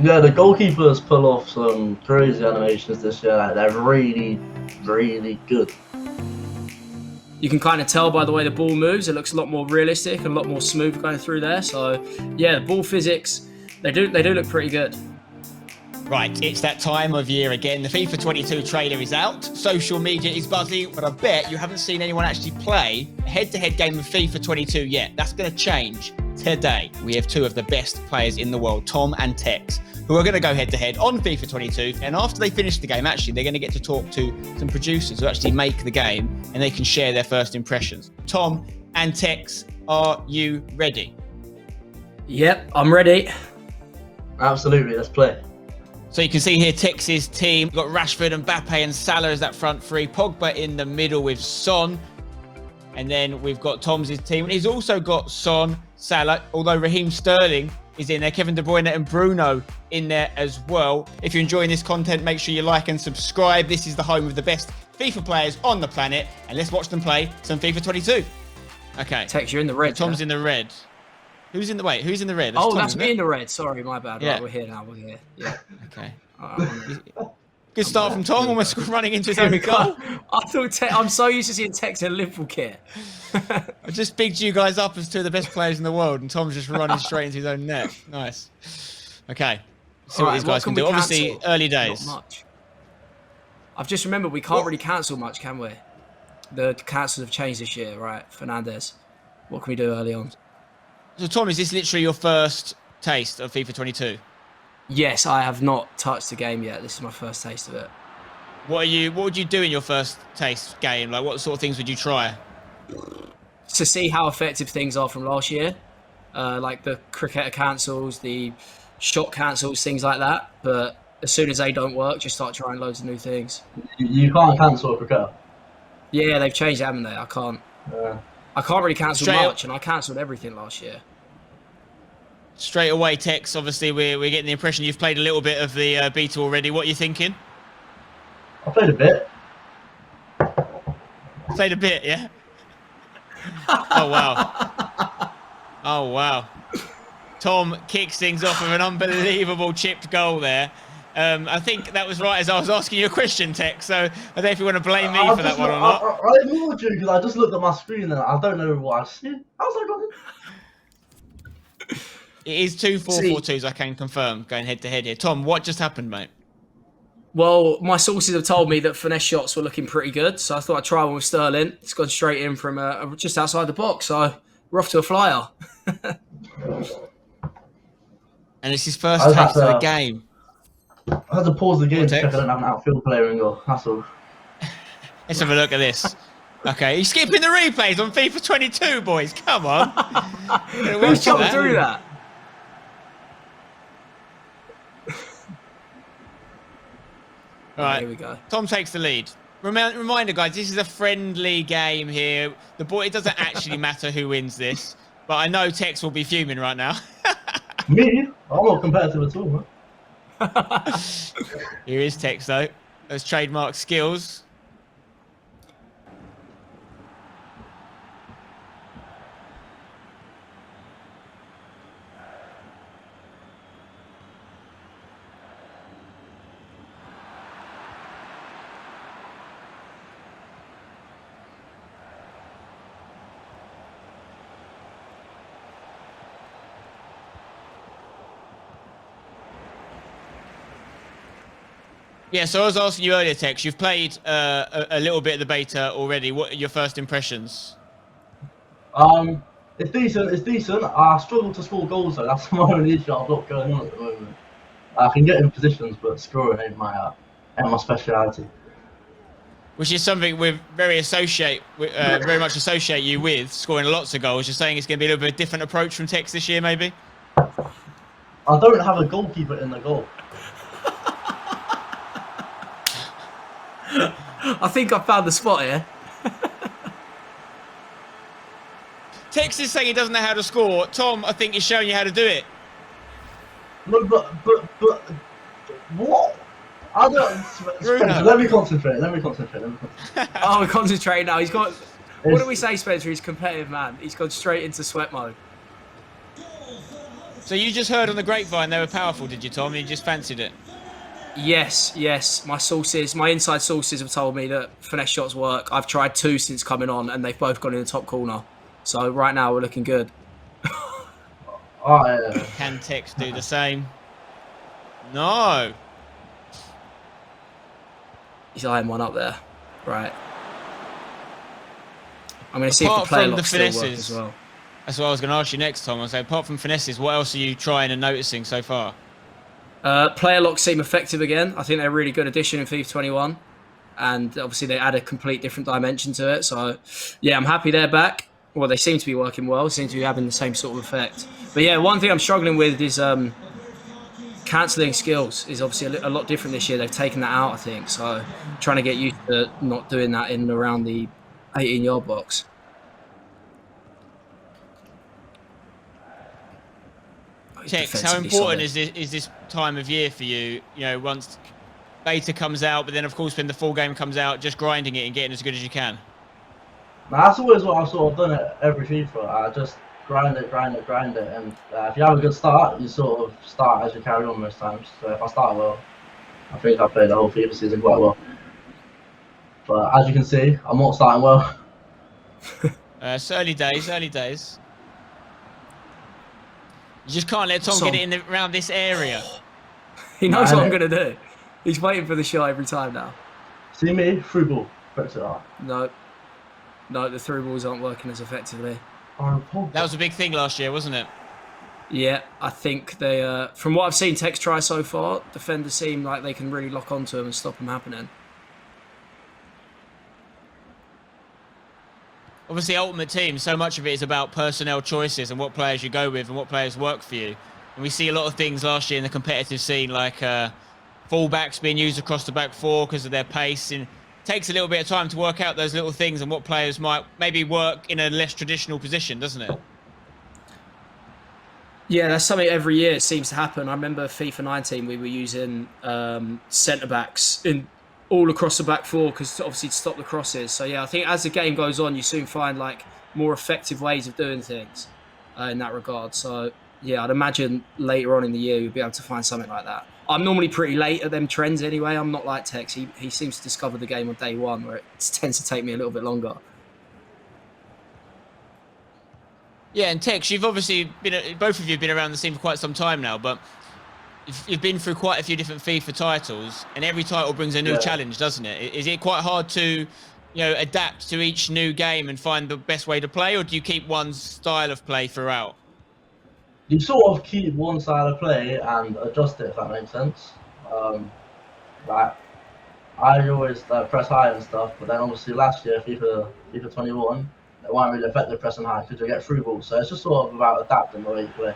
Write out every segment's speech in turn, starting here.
Yeah, the goalkeepers pull off some crazy animations this year. Like, they're really, really good. You can kind of tell by the way the ball moves. It looks a lot more realistic and a lot more smooth going through there. So, yeah, the ball physics, they do look pretty good. Right, it's that time of year again. The FIFA 22 trailer is out. Social media is buzzing, but I bet you haven't seen anyone actually play a head-to-head game of FIFA 22 yet. That's going to change today. We have two of the best players in the world, Tom and Tekkz, who are going to go head-to-head on FIFA 22. And after they finish the game, actually, they're going to get to talk to some producers who actually make the game, and they can share their first impressions. Tom and Tekkz, are you ready? Yep, I'm ready. Absolutely, let's play. So you can see here Tekkz's team. We've got Rashford and Mbappe and Salah as that front three. Pogba in the middle with Son. And then we've got Tom's team. He's also got Son, Salah, although Raheem Sterling is in there. Kevin De Bruyne and Bruno in there as well. If you're enjoying this content, make sure you like and subscribe. This is the home of the best FIFA players on the planet. And let's watch them play some FIFA 22. Okay. Tekkz, you're in the red. Tom's in the red. Who's in the Who's in the red? That's me in the red. Sorry, my bad. Yeah. Right, we're here now. We're here. Yeah. Okay. Good start from Tom. Almost running into his own goal. I thought I'm so used to seeing Tekkz in a Liverpool kit. I just bigged you guys up as two of the best players in the world, and Tom's just running straight into his own net. Nice. Okay. See what these guys can do. Obviously, early days. Not much. I've just remembered we can't really cancel much, can we? The cancels have changed this year, right? Fernandez. What can we do early on? So, Tom, is this literally your first taste of FIFA 22? Yes, I have not touched the game yet. This is my first taste of it. What would you do in your first taste game? Like, what sort of things would you try? To see how effective things are from last year. Like the cricketer cancels, the shot cancels, things like that. But as soon as they don't work, just start trying loads of new things. You can't cancel a cricketer. Yeah, they've changed it, haven't they? I can't really cancel much, and I cancelled everything last year. Straight away, Tekkz, obviously we're getting the impression you've played a little bit of the beta already. What are you thinking? I played a bit. Played a bit, yeah? Oh, wow. Oh, wow. Tom kicks things off with an unbelievable chipped goal there. I think that was right as I was asking you a question, Tekkz, so I don't know if you want to blame me for that one or not. I ignored you because I just looked at my screen and I don't know what I've seen. How's that going? It is 2 4-4-2s, I can confirm, going head-to-head here. Tom, what just happened, mate? Well, my sources have told me that finesse shots were looking pretty good, so I thought I'd try one with Sterling. It's gone straight in from just outside the box, so we're off to a flyer. And it's his first taste of the game. I had to pause the game to check I don't have an outfield player in goal. That's all. Let's have a look at this. Okay, he's skipping the replays on FIFA 22, boys. Come on. Who's jumped through that? All right, here we go. Tom takes the lead. Reminder, guys, this is a friendly game here. It doesn't actually matter who wins this, but I know Tekkz will be fuming right now. Me? I'm not competitive at all, man. Here is Tekkz, though. Those trademark skills. Yeah, so I was asking you earlier, Tekkz, you've played a little bit of the beta already. What are your first impressions? It's decent. It's decent. I struggle to score goals, though. That's my only issue I've got going on at the moment. I can get in positions, but scoring ain't my speciality. Which is something we very much associate you with, scoring lots of goals. You're saying it's going to be a little bit different approach from Tekkz this year, maybe? I don't have a goalkeeper in the goal. I think I found the spot here. Tekkz is saying he doesn't know how to score. Tom, I think, is showing you how to do it. No, but what? I don't. Let me concentrate. Oh, we're concentrating now. He's got. What do we say, Spencer? He's a competitive man. He's gone straight into sweat mode. So you just heard on the grapevine they were powerful, did you, Tom? You just fancied it? Yes. My inside sources have told me that finesse shots work. I've tried 2 since coming on, and they've both gone in the top corner. So right now we're looking good. Oh, yeah. Can Tekkz do the same? No. He's eyeing one up there. Right. I'm going to see if Apart the player from the locks still work finesses, as well. that's what I was going to ask you next, Tom. I was saying, apart from finesses, what else are you trying and noticing so far? Player locks seem effective again. I think they're a really good addition in FIFA 21. And obviously they add a complete different dimension to it. So, yeah, I'm happy they're back. Well, they seem to be working well. Seem to be having the same sort of effect. But, yeah, one thing I'm struggling with is cancelling skills is obviously a lot different this year. They've taken that out, I think. So, trying to get used to not doing that in and around the 18-yard box. Tekkz, how important is this time of year for you? You know, once beta comes out, but then of course when the full game comes out, just grinding it and getting as good as you can. Now, that's always what I've sort of done at every FIFA. I just grind it, and if you have a good start, you sort of start as you carry on most times. So if I start well, I think I played the whole FIFA season quite well. But as you can see, I'm not starting well. It's early days. You just can't let Tom get it in around this area. He knows what I'm going to do. He's waiting for the shot every time now. See me? Through ball. Press it up. No, the through balls aren't working as effectively. That was a big thing last year, wasn't it? Yeah, I think they, from what I've seen Tekkz try so far, defenders seem like they can really lock onto them and stop them happening. Obviously, Ultimate Team, so much of it is about personnel choices and what players you go with and what players work for you. And we see a lot of things last year in the competitive scene, like fullbacks being used across the back four because of their pace. And it takes a little bit of time to work out those little things and what players might maybe work in a less traditional position, doesn't it? Yeah, that's something every year it seems to happen. I remember FIFA 19, we were using centre-backs in all across the back four because obviously to stop the crosses. So yeah, I think as the game goes on, you soon find like more effective ways of doing things in that regard. So yeah, I'd imagine later on in the year you'll be able to find something like that. I'm normally pretty late at them trends anyway. I'm not like Tekkz. He seems to discover the game on day one, where it tends to take me a little bit longer. Yeah, and Tekkz, you've obviously been, both of you have been around the scene for quite some time now, but you've been through quite a few different FIFA titles, and every title brings a new challenge, doesn't it? Is it quite hard to, adapt to each new game and find the best way to play, or do you keep one style of play throughout? You sort of keep one style of play and adjust it, if that makes sense. Like, I always press high and stuff, but then obviously last year, FIFA 21, they weren't really effective pressing high because you get through balls. So it's just sort of about adapting the way you play.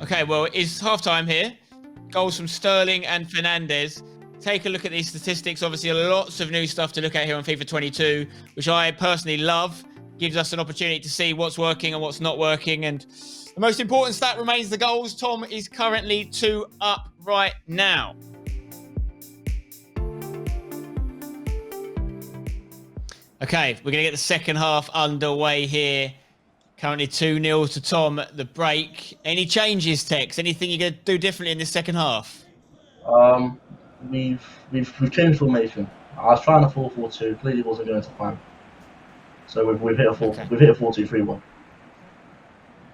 Okay, well, it's half-time here. Goals from Sterling and Fernandes. Take a look at these statistics. Obviously, lots of new stuff to look at here on FIFA 22, which I personally love. Gives us an opportunity to see what's working and what's not working. And the most important stat remains the goals. Tom is currently 2 up right now. Okay, we're going to get the second half underway here. Currently 2-0 to Tom at the break. Any changes, Tekkz? Anything you're going to do differently in this second half? We've changed formation. I was trying a 4-4-2. Clearly wasn't going to plan. So we've hit a 4-2-3-1.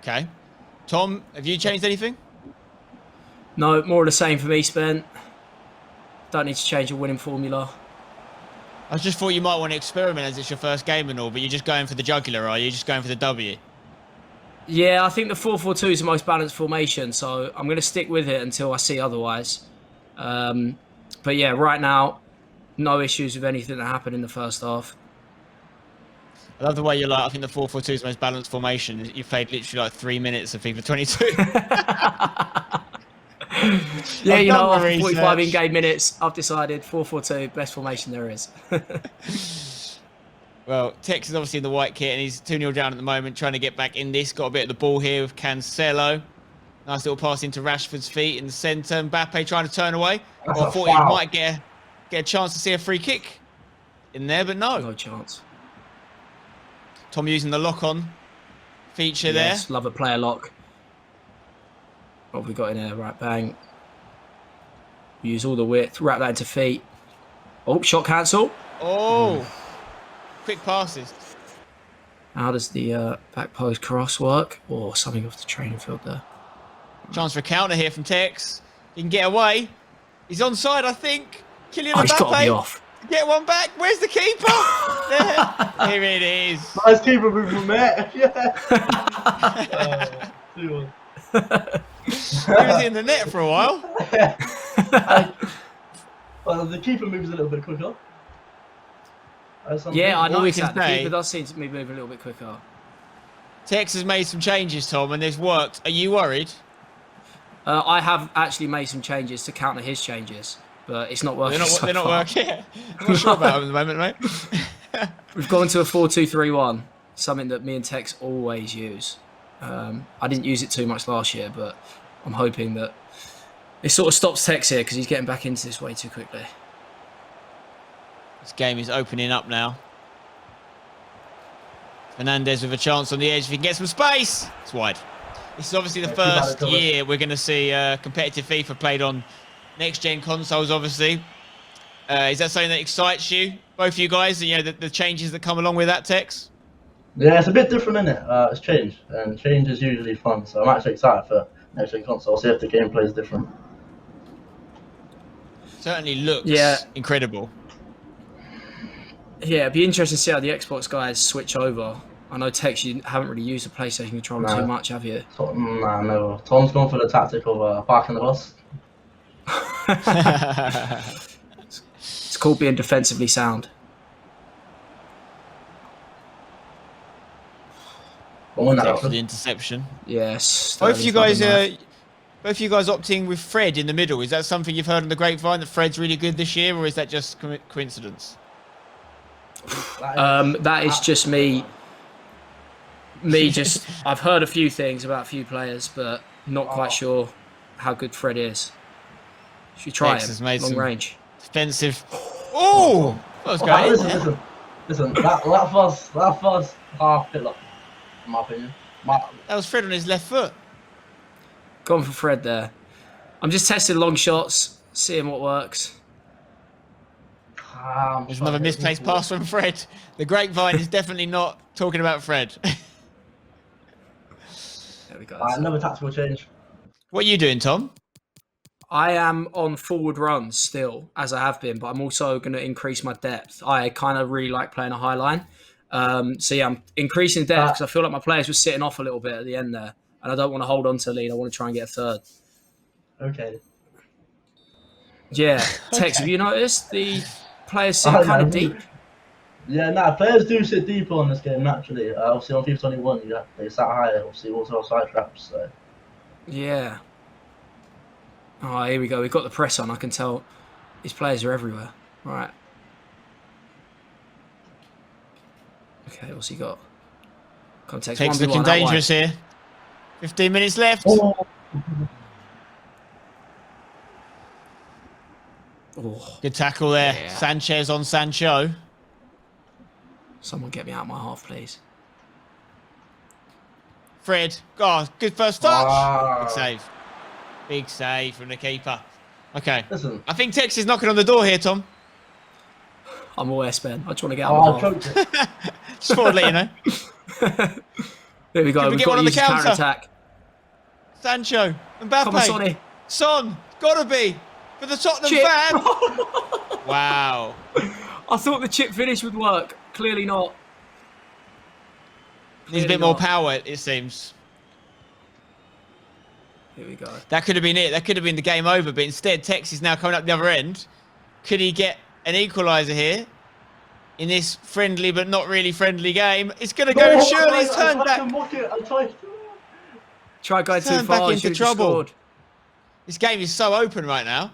Okay. Tom, have you changed anything? No, more of the same for me, Spent. Don't need to change a winning formula. I just thought you might want to experiment as it's your first game and all, but you're just going for the jugular, are you? Just going for the W? Yeah, I think the 4-4-2 is the most balanced formation, so I'm going to stick with it until I see otherwise. But yeah, right now, no issues with anything that happened in the first half. I love the way you're like, I think the 4-4-2 is the most balanced formation. You played literally like 3 minutes of FIFA 22. Yeah, after 45 in-game minutes, I've decided 4-4-2, best formation there is. Well, Tekkz is obviously in the white kit, and he's 2-0 down at the moment, trying to get back in this. Got a bit of the ball here with Cancelo. Nice little pass into Rashford's feet in the centre. Mbappe trying to turn away. Well, I thought he might get a chance to see a free kick in there, but no. No chance. Tom using the lock-on feature Yes, love a player lock. What have we got in here? Right, bang. Use all the width, wrap that into feet. Oh, shot cancel. there. Oh, quick passes. How does the back post cross work? Or something off the training field there. Chance for a counter here from Tekkz. He can get away. He's onside, I think. Kylian Oh, he's got to be Mbappe. off. Get one back. Where's the keeper? There. Here it is. Nice keeper movement, mate. Yeah. 2-1. He was in the net for a while. Well, the keeper moves a little bit quicker. Yeah, I All we noticed can that. The say- keeper does seem to be moving a little bit quicker. Tekkz has made some changes, Tom, and they've worked. Are you worried? I have actually made some changes to counter his changes, but it's not working. They're not far. working. I'm not sure about them at the moment, mate. We've gone to a 4-2-3-1, something that me and Tekkz always use. I didn't use it too much last year, but I'm hoping that it sort of stops Tekkz here because he's getting back into this way too quickly. This game is opening up now. Fernandez with a chance on the edge. If he can get some space, it's wide. This is obviously the first year we're going to see competitive FIFA played on next-gen consoles, obviously. Is that something that excites you, both of you guys? You know, the changes that come along with that, Tekkz? Yeah, it's a bit different, isn't it? It's change, and change is usually fun, so I'm actually excited for next-gen console. See if the gameplay is different. Certainly looks incredible. Yeah, it'd be interesting to see how the Xbox guys switch over. I know Tekkz, you haven't really used the PlayStation controller too much, have you? Nah, never. Tom's gone for the tactic of parking the bus. It's called being defensively sound. Tekkz for the interception. Yes. Both you guys opting with Fred in the middle. Is that something you've heard on the grapevine, that Fred's really good this year, or is that just coincidence? That is just me. I've heard a few things about a few players, but not quite sure how good Fred is. Should try him, long range. Defensive. Oh! That was great. Listen. That first half hit, in my opinion. That was Fred on his left foot. Gone for Fred there. I'm just testing long shots, seeing what works. There's another misplaced pass from Fred. The grapevine is definitely not talking about Fred. There we go. Another tactical change. What are you doing, Tom? I am on forward runs still, as I have been, but I'm also going to increase my depth. I kind of really like playing a high line. So yeah, I'm increasing depth because I feel like my players were sitting off a little bit at the end there. And I don't want to hold on to the lead. I want to try and get a third. Okay. Yeah. Tekkz, have you noticed the players sit kind of deep? Yeah, players do sit deeper on this game naturally. Obviously on FIFA 21, they sat higher. Obviously also side traps. So. Yeah. Oh, here we go. We've got the press on. I can tell these players are everywhere. Right. Okay, what's he got? Context. Tekkz looking dangerous here. 15 minutes left. Oh. Good tackle there. Yeah. Sanchez on Sancho. Someone get me out of my half, please. Fred. Oh, good first touch. Wow. Big save. Big save from the keeper. Okay. Listen. I think Tekkz is knocking on the door here, Tom. I'm aware, Ben. I just want to get out of my half. Just thought I'd let you know. Here we go. We've We've got got to use the counter attack. Sancho. Mbappe. Come on, Sonny. Son. Gotta be. For the Tottenham Chip. fan. Wow. I thought the chip finish would work. Clearly not. Needs a bit more power, it seems. Here we go. That could have been it. That could have been the game over. But instead, Tekkz is now coming up the other end. Could he get an equaliser here? In this friendly but not really friendly game. It's going to go. Surely he's turned back. Try going too Turned far. back into trouble. Scored. This game is so open right now.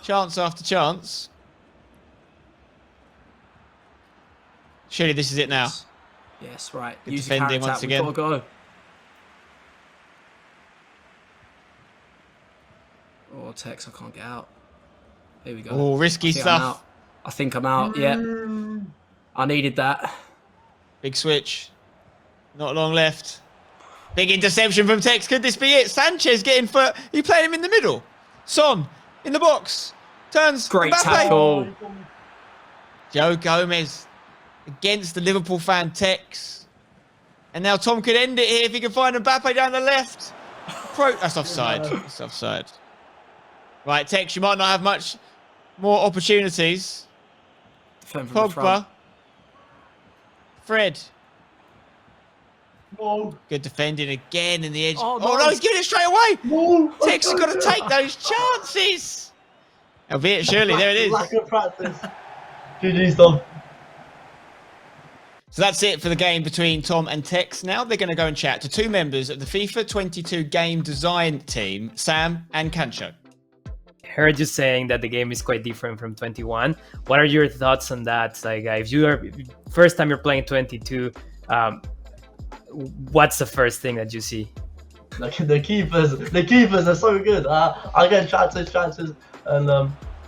Chance after chance. Surely this is it now. Yes, right. Good Use the defending counter once attack. again. We've got to go. Oh, Tekkz, I can't get out. Here we go. Oh, risky stuff. I think I'm out. Yeah. I needed that. Big switch. Not long left. Big interception from Tekkz. Could this be it? Sanchez getting for... He playing him in the middle. Son in the box. Turns. Great Mbappe. tackle. Joe Gomez against the Liverpool fan Tekkz. And now Tom could end it here if he can find Mbappe down the left. That's offside. That's offside. Right, Tekkz, you might not have much more opportunities. Pogba. Fred. No. Good defending again in the edge. Oh, Oh no, he's giving it straight away. No. Tekkz has got to take those chances. Albeit surely, there it is. Lack of practice. GG's, Tom. So that's it for the game between Tom and Tekkz. Now they're going to go and chat to two members of the FIFA 22 game design team, Sam and Kancho. Heard you saying that the game is quite different from 21. What are your thoughts on that? Like, if you are first time you're playing 22, what's the first thing that you see? The keepers are so good. I get chances, and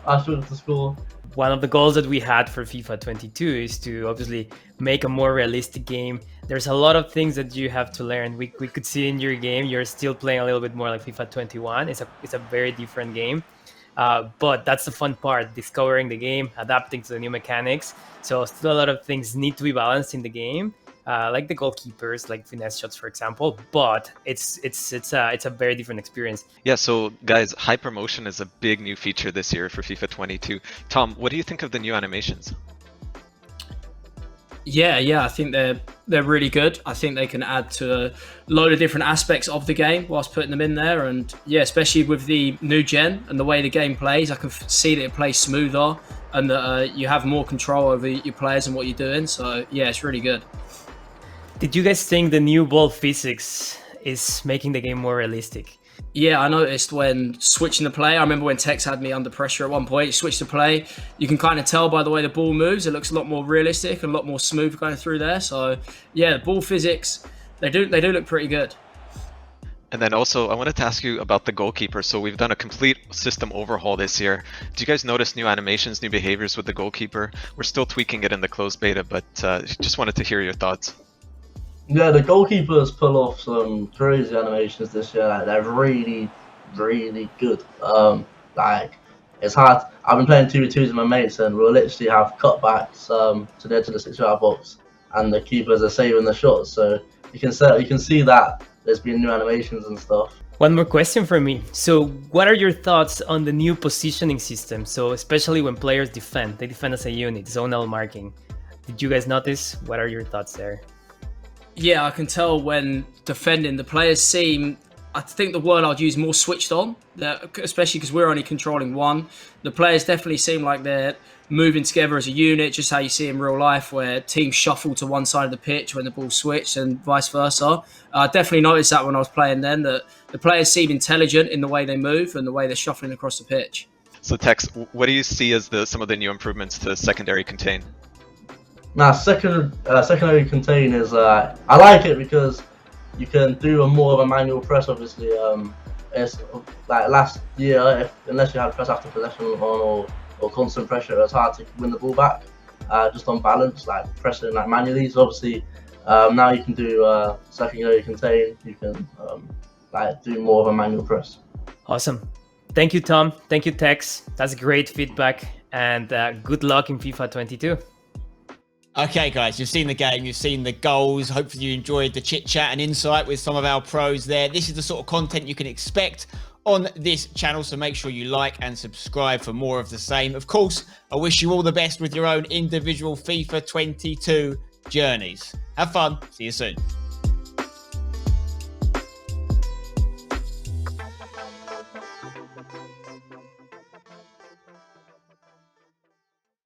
I struggle to score. One of the goals that we had for FIFA 22 is to obviously make a more realistic game. There's a lot of things that you have to learn. We could see in your game, you're still playing a little bit more like FIFA 21. It's a very different game. But that's the fun part, discovering the game, adapting to the new mechanics. So still a lot of things need to be balanced in the game, like the goalkeepers, like finesse shots, for example. But it's a very different experience. Yeah, so guys, hypermotion is a big new feature this year for FIFA 22. Tom, what do you think of the new animations? Yeah, I think they're really good. I think they can add to a load of different aspects of the game whilst putting them in there. And yeah, especially with the new gen and the way the game plays, I can see that it plays smoother and that you have more control over your players and what you're doing. So yeah, it's really good. Did you guys think the new ball physics is making the game more realistic? Yeah, I noticed when switching the play. I remember when Tekkz had me under pressure at one point. Switched the play. You can kind of tell by the way the ball moves. It looks a lot more realistic and a lot more smooth going through there. So yeah, the ball physics, they do look pretty good. And then also, I wanted to ask you about the goalkeeper. So we've done a complete system overhaul this year. Do you guys notice new animations, new behaviors with the goalkeeper? We're still tweaking it in the closed beta, but just wanted to hear your thoughts. Yeah, the goalkeepers pull off some crazy animations this year. Like, they're really, really good. Like, it's hard. I've been playing 2v2s with my mates, and we'll literally have cutbacks to the edge of the 6-yard box, and the keepers are saving the shots. So you can see that there's been new animations and stuff. One more question for me. So what are your thoughts on the new positioning system? So especially when players defend, they defend as a unit, zonal marking. Did you guys notice? What are your thoughts there? Yeah, I can tell when defending, the players seem, I think the word I'd use, more switched on, especially because we're only controlling one. The players definitely seem like they're moving together as a unit, just how you see in real life, where teams shuffle to one side of the pitch when the ball's switched and vice versa. I definitely noticed that when I was playing then, that the players seem intelligent in the way they move and the way they're shuffling across the pitch. So Tekkz, what do you see as some of the new improvements to secondary contain? Now, secondary contain is I like it because you can do more of a manual press. Obviously, it's like last year, unless you had press after possession on or constant pressure, it was hard to win the ball back just on balance, like pressing like manually. So obviously, now you can do secondary contain. You can like do more of a manual press. Awesome. Thank you, Tom. Thank you, Tekkz. That's great feedback, and good luck in FIFA 22. Okay, guys, you've seen the game, you've seen the goals. Hopefully you enjoyed the chit-chat and insight with some of our pros there. This is the sort of content you can expect on this channel, so make sure you like and subscribe for more of the same. Of course, I wish you all the best with your own individual FIFA 22 journeys. Have fun. See you soon.